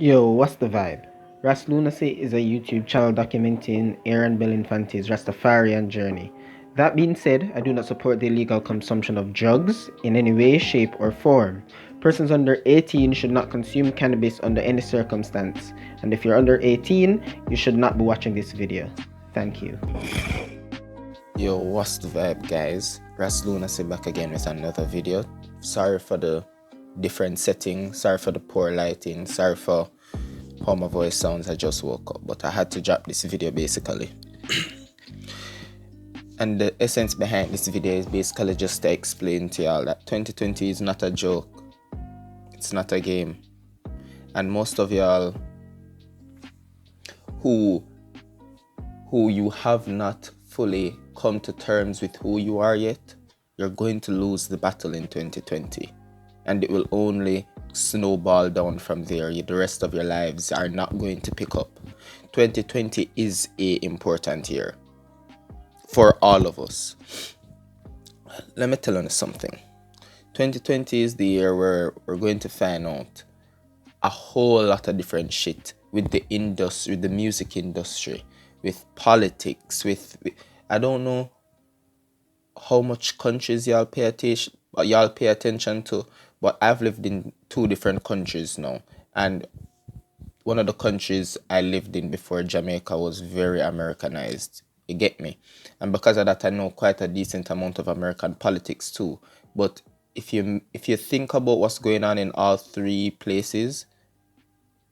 Yo, what's the vibe? RasLunacy is a YouTube channel documenting Aaron Belinfante's Rastafarian journey. That being said, I do not support the illegal consumption of drugs in any way, shape, or form. Persons under 18 should not consume cannabis under any circumstance, and if you're under 18, you should not be watching this video. Thank you. Yo, what's the vibe, guys? RasLunacy back again with another video. Sorry for the different setting, sorry for the poor lighting, sorry for how my voice sounds. I just woke up, but I had to drop this video basically. And the essence behind this video is basically just to explain to y'all that 2020 is not a joke. It's not a game. And most of y'all who you have not fully come to terms with who you are yet, you're going to lose the battle in 2020. And it will only snowball down from there. The rest of your lives are not going to pick up. 2020 is a important year for all of us. Let me tell you something. 2020 is the year where we're going to find out a whole lot of different shit with the industry, with the music industry, with politics, with I don't know how much countries y'all pay attention to, but I've lived in 2 different countries now, and one of the countries I lived in before, Jamaica, was very Americanized. You get me? And because of that, I know quite a decent amount of American politics too. But if you think about what's going on in all 3 places,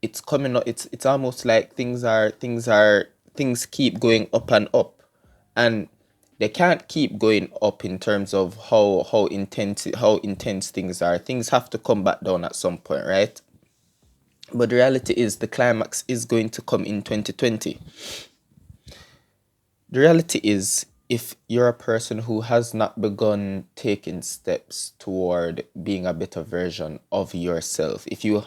it's coming up. It's almost like things keep going up and up, and they can't keep going up in terms of how intense things are. Things have to come back down at some point, right? But the reality is the climax is going to come in 2020. The reality is, if you're a person who has not begun taking steps toward being a better version of yourself, if you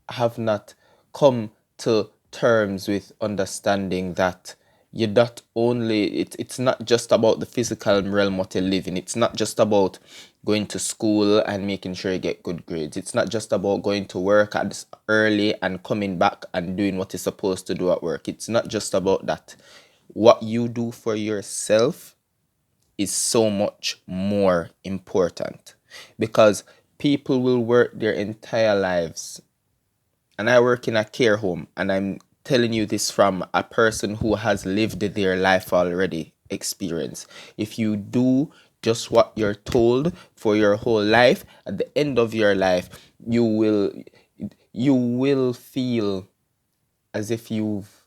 have not come to terms with understanding that you're not only, it's not just about the physical realm what you live in. It's not just about going to school and making sure you get good grades. It's not just about going to work early and coming back and doing what you're supposed to do at work. It's not just about that. What you do for yourself is so much more important, because people will work their entire lives. And I work in a care home, and I'm telling you this from a person who has lived their life already experience. If you do just what you're told for your whole life, at the end of your life, you will feel as if you've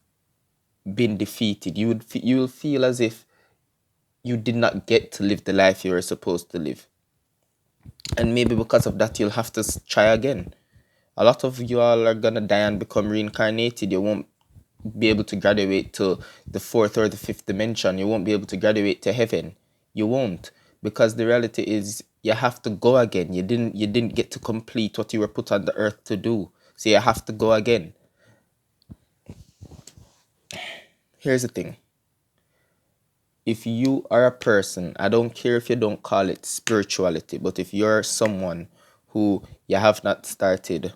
been defeated. You will feel as if you did not get to live the life you were supposed to live. And maybe because of that, you'll have to try again. A lot of you all are gonna die and become reincarnated. You won't be able to graduate to the 4th or the 5th dimension. You won't be able to graduate to heaven. You won't, because the reality is you have to go again. You didn't get to complete what you were put on the earth to do. So you have to go again. Here's the thing. If you are a person, I don't care if you don't call it spirituality, but if you're someone who you have not started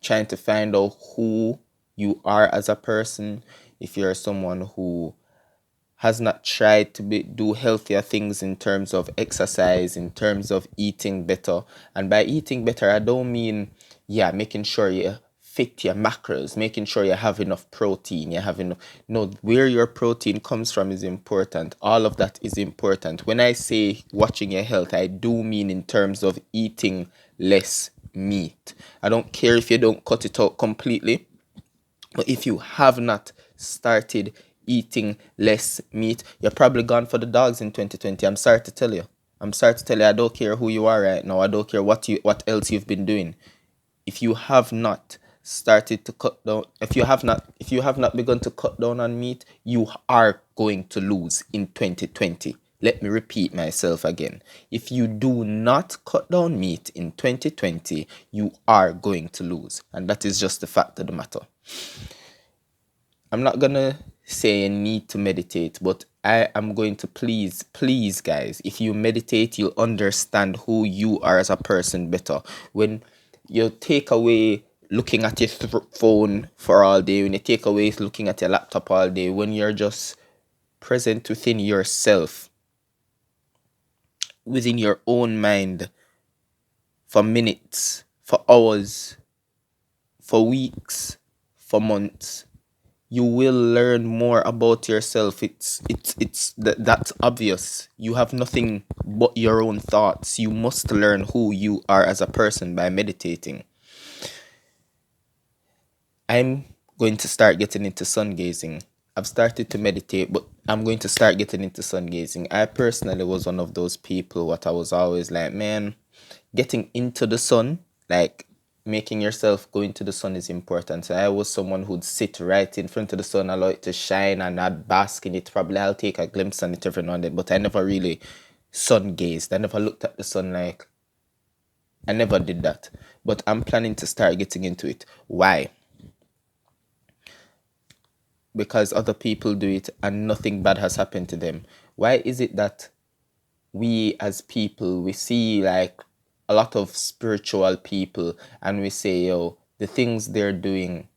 trying to find out who you are as a person, if you're someone who has not tried to do healthier things in terms of exercise, in terms of eating better, and by eating better, I don't mean, making sure you fit your macros, making sure you have enough protein, you have enough, no, where your protein comes from is important. All of that is important. When I say watching your health, I do mean in terms of eating less meat. I don't care if you don't cut it out completely, but if you have not started eating less meat, you're probably gone for the dogs in 2020. I'm sorry to tell you. I don't care who you are right now. I don't care what else you've been doing. If you have not started to cut down, if you have not begun to cut down on meat, you are going to lose in 2020. Let me repeat myself again. If you do not cut down meat in 2020, you are going to lose. And that is just the fact of the matter. I'm not going to say you need to meditate, but I am going to please guys, if you meditate, you'll understand who you are as a person better. When you take away looking at your phone for all day, when you take away looking at your laptop all day, when you're just present within yourself, within your own mind, for minutes, for hours, for weeks, for months, you will learn more about yourself. That's obvious. You have nothing but your own thoughts. You must learn who you are as a person by meditating. I'm going to start getting into sun gazing. I've started to meditate, but I'm going to start getting into sun gazing. I personally was one of those people what I was always like, man, getting into the sun, like making yourself go into the sun is important. So I was someone who'd sit right in front of the sun, allow it to shine, and I'd bask in it. Probably I'll take a glimpse on it every now and then, but I never really sun gazed. I never looked at the sun like, I never did that. But I'm planning to start getting into it. Why? Because other people do it and nothing bad has happened to them. Why is it that we as people, we see like a lot of spiritual people and we say, yo, the things they're doing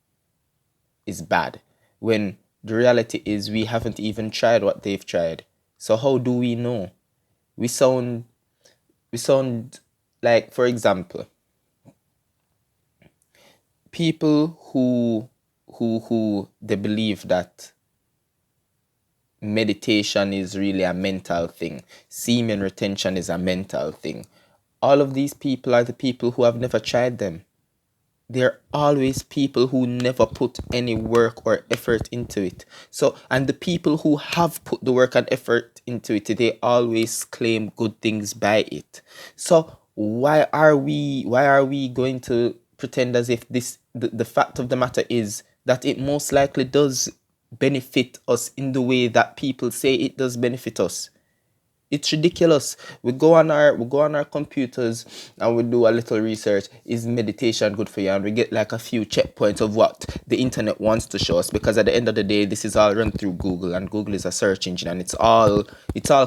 is bad, when the reality is we haven't even tried what they've tried? So how do we know? We sound like, for example, people who they believe that meditation is really a mental thing, semen retention is a mental thing. All of these people are the people who have never tried them. They're always people who never put any work or effort into it. So, and the people who have put the work and effort into it, they always claim good things by it. So why are we going to pretend as if the fact of the matter is that it most likely does benefit us in the way that people say it does benefit us? It's ridiculous. We go on our computers and we do a little research. Is meditation good for you? And we get like a few checkpoints of what the internet wants to show us, because at the end of the day, this is all run through Google, and Google is a search engine, and it's all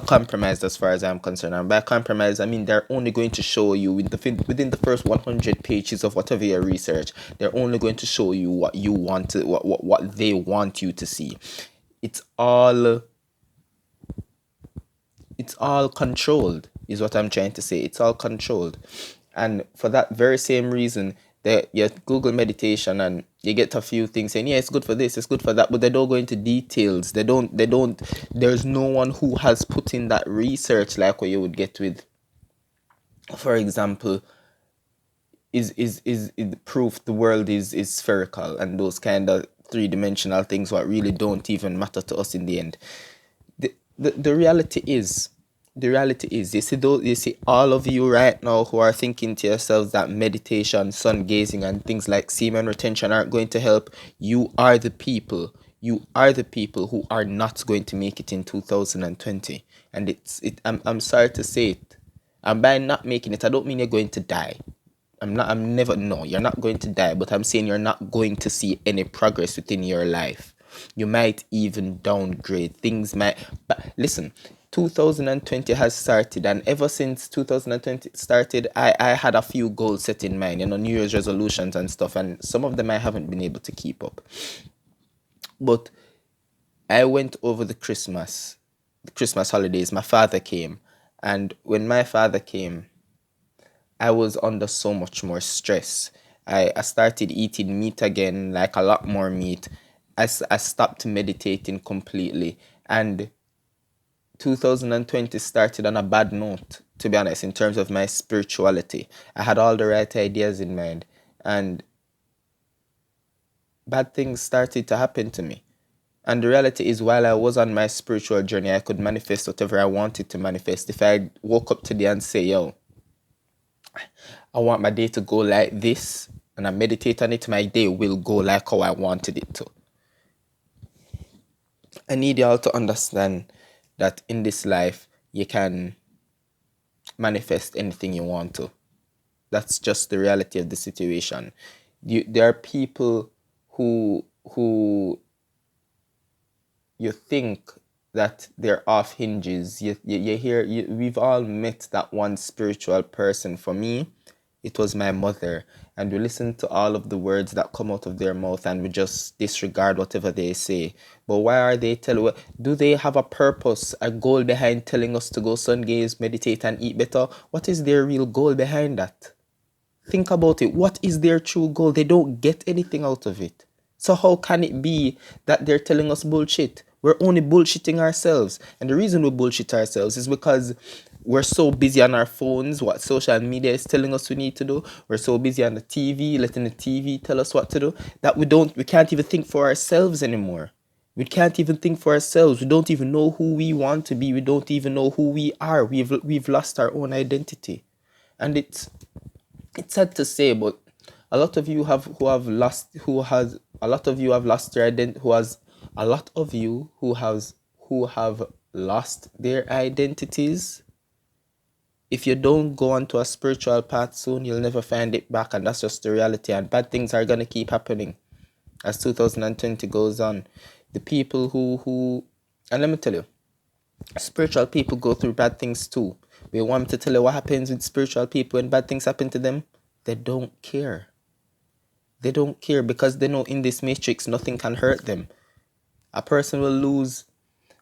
compromised as far as I'm concerned. And by compromise, I mean they're only going to show you within the first 100 pages of whatever your research. They're only going to show you what you want to what they want you to see. It's all it's all controlled, is what I'm trying to say. It's all controlled. And for that very same reason, that you Google meditation and you get a few things saying, yeah, it's good for this, it's good for that, but they don't go into details. They don't there's no one who has put in that research like what you would get with, for example, is proof the world is spherical, and those kind of three-dimensional things what really don't even matter to us in the end. The reality is, you see all of you right now who are thinking to yourselves that meditation, sun gazing, and things like semen retention aren't going to help. You are the people who are not going to make it in 2020. And I'm sorry to say it, and by not making it, I don't mean you're going to die. I'm never, no, you're not going to die, but I'm saying you're not going to see any progress within your life. You might even downgrade. Things might, but listen, 2020 has started, and ever since 2020 started, I had a few goals set in mind, New Year's resolutions and stuff, and some of them I haven't been able to keep up. But I went over the Christmas holidays. My father came, and when my father came, I was under so much more stress. I started eating meat again, like a lot more meat. I stopped meditating completely. And 2020 started on a bad note, to be honest, in terms of my spirituality. I had all the right ideas in mind, and bad things started to happen to me. And the reality is, while I was on my spiritual journey, I could manifest whatever I wanted to manifest. If I woke up today and say, yo, I want my day to go like this, and I meditate on it, my day will go like how I wanted it to. I need y'all to understand that in this life, you can manifest anything you want to. That's just the reality of the situation. There are people who you think that they're off hinges. You hear, we've all met that one spiritual person. For me, it was my mother, and we listen to all of the words that come out of their mouth and we just disregard whatever they say. But why are they telling? Do they have a purpose, a goal behind telling us to go sun gaze, meditate, and eat better? What is their real goal behind that? Think about it. What is their true goal? They don't get anything out of it. So how can it be that they're telling us bullshit? We're only bullshitting ourselves. And the reason we bullshit ourselves is because we're so busy on our phones, what social media is telling us we need to do. We're so busy on the TV, letting the TV tell us what to do, that we can't even think for ourselves anymore. We can't even think for ourselves. We don't even know who we want to be. We don't even know who we are. We've lost our own identity. And it's sad to say, but a lot of you have lost their identity, who have lost their identities. If you don't go onto a spiritual path soon, you'll never find it back, and that's just the reality. And bad things are gonna keep happening as 2020 goes on. The people who and let me tell you, spiritual people go through bad things too. We want to tell you what happens with spiritual people when bad things happen to them. They don't care. They don't care because they know in this matrix nothing can hurt them. A person will lose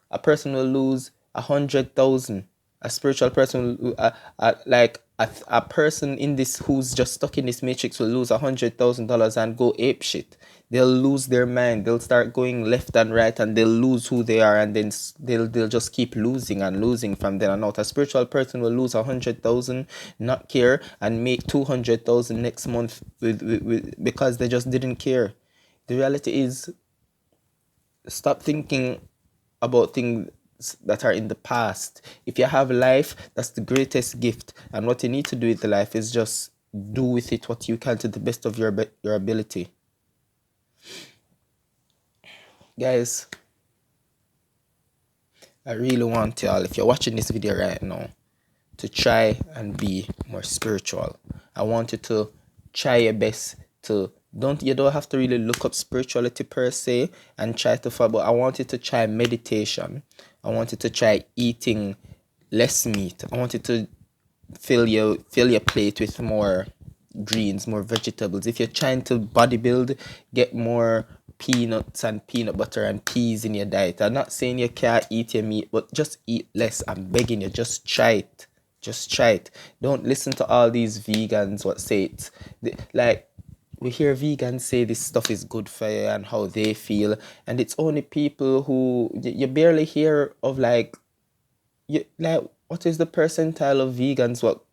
100,000. A spiritual person will, a person in this who's just stuck in this matrix will lose $100,000 and go ape shit. They'll lose their mind. They'll start going left and right, and they'll lose who they are, and then they'll just keep losing and losing from then on out. A spiritual person will lose 100,000, not care, and make 200,000 next month because they just didn't care. The reality is, stop thinking about things that are in the past. If you have life, that's the greatest gift, and what you need to do with the life is just do with it what you can to the best of your ability. Guys, I really want y'all, if you're watching this video right now, to try and be more spiritual. I want you to try your best to you don't have to really look up spirituality per se and try to follow, but I want you to try meditation. I want you to try eating less meat. I want you to fill your plate with more greens, more vegetables. If you're trying to bodybuild, get more peanuts and peanut butter and peas in your diet. I'm not saying you can't eat your meat, but just eat less. I'm begging you, just try it. Just try it. Don't listen to all these vegans what say it. We hear vegans say this stuff is good for you and how they feel, and it's only people who you barely hear of, what is the percentile of vegans? What,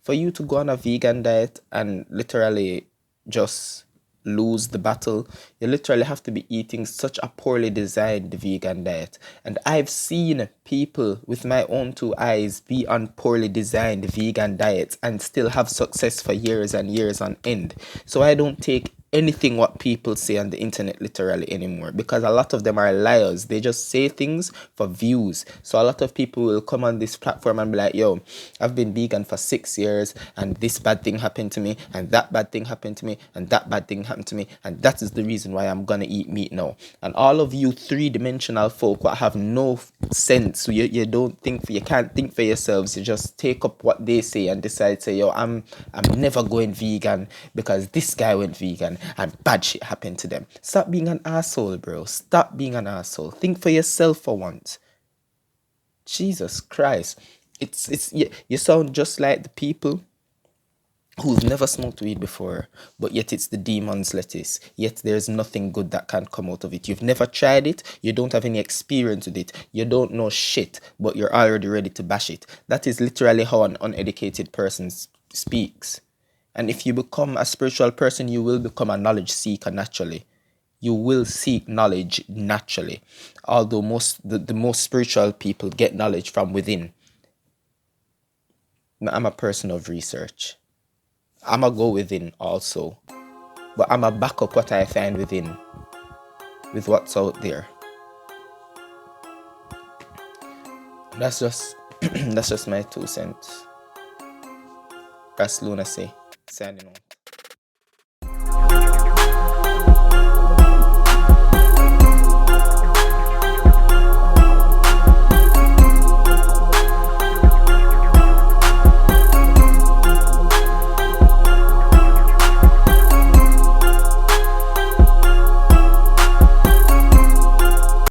for you to go on a vegan diet and literally just lose the battle, you literally have to be eating such a poorly designed vegan diet. And I've seen people with my own two eyes be on poorly designed vegan diets and still have success for years and years on end. So I don't take anything what people say on the internet literally anymore, because a lot of them are liars. They just say things for views. So a lot of people will come on this platform and be like, yo, I've been vegan for 6 years and this bad thing happened to me and that bad thing happened to me and that bad thing happened to me, and that is the reason why I'm gonna eat meat now. And all of you three-dimensional folk what have no sense, you can't think for yourselves. You just take up what they say and decide, say, yo, I'm never going vegan because this guy went vegan and bad shit happened to them. Stop being an asshole, bro. Stop being an asshole. Think for yourself for once. Jesus Christ. You sound just like the people who've never smoked weed before, but yet it's the demon's lettuce. Yet there's nothing good that can come out of it. You've never tried it. You don't have any experience with it. You don't know shit, but you're already ready to bash it. That is literally how an uneducated person speaks. And if you become a spiritual person, you will become a knowledge seeker naturally. You will seek knowledge naturally. Although the most spiritual people get knowledge from within. I'm a person of research. I'ma go within also. But I'ma back up what I find within with what's out there. That's just that's just my 2 cents. RasLunacy, signing off.